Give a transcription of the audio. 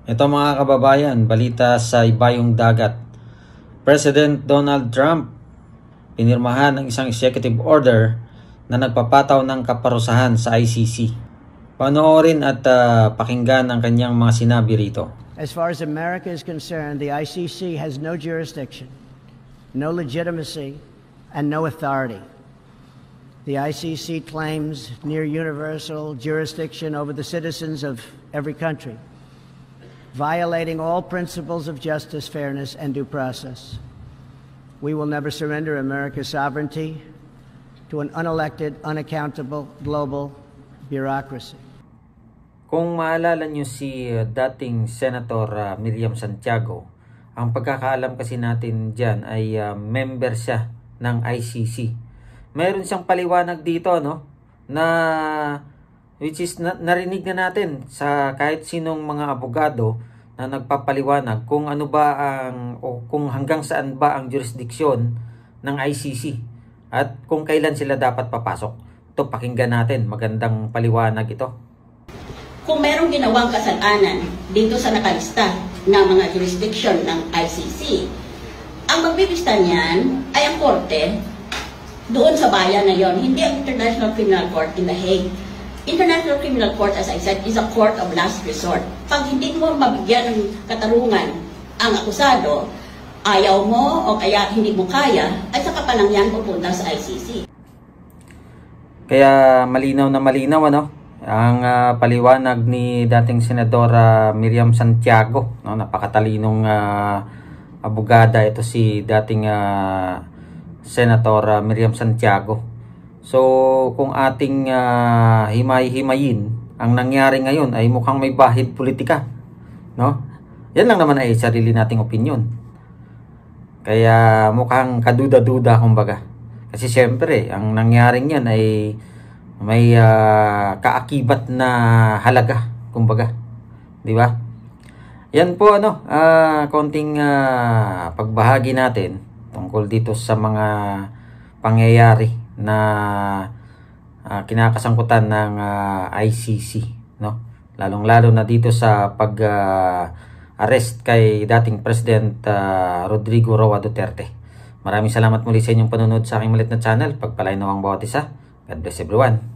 Ito mga kababayan, balita sa ibayong dagat. President Donald Trump pinirmahan ng isang executive order na nagpapataw ng kaparusahan sa ICC. Panoorin at pakinggan ang kanyang mga sinabi rito. As far as America is concerned, the ICC has no jurisdiction, no legitimacy, and no authority. The ICC claims near universal jurisdiction over the citizens of every country, violating all principles of justice, fairness, and due process. We will never surrender America's sovereignty to an unelected, unaccountable global bureaucracy. Kung maalala nyo si dating Senator Miriam Santiago, ang pagkakaalam kasi natin dyan ay member siya ng ICC. Meron siyang paliwanag dito, no? Which is narinig na natin sa kahit sinong mga abogado na nagpapaliwanag kung ano ba o kung hanggang saan ba ang jurisdiksyon ng ICC at kung kailan sila dapat papasok. Ito, pakinggan natin. Magandang paliwanag ito. Kung merong ginawang kasalanan dito sa nakalista na mga jurisdiction ng ICC, ang magbibista niyan ay ang korte doon sa bayan na yon, hindi ang International Criminal Court in The Hague. International Criminal Court, as I said, is a court of last resort. Pag hindi mo mabigyan ng katarungan ang akusado, ayaw mo o kaya hindi mo kaya, ay saka pa lang yan pupunta sa ICC. Kaya malinaw na malinaw, ano? Ang paliwanag ni dating Senadora Miriam Santiago, no? Napakatalinong abogada ito si dating Senator Miriam Santiago. So kung ating himay-himayin, ang nangyari ngayon ay mukhang may bahid politika, no? Yan lang naman ay sarili nating opinion. Kaya mukhang kaduda-duda kumbaga. Kasi siyempre, ang nangyaring yan ay may kaakibat na halaga kumbaga, di ba? Yan po konting pagbahagi natin tungkol dito sa mga pangyayari na kinakasangkutan ng ICC, no? Lalong-lalo na dito sa pag-arrest kay dating President Rodrigo Roa Duterte. Maraming salamat muli sa inyong panonood sa aking maliit na channel. Pagpalain nawang bawat isa. God bless everyone.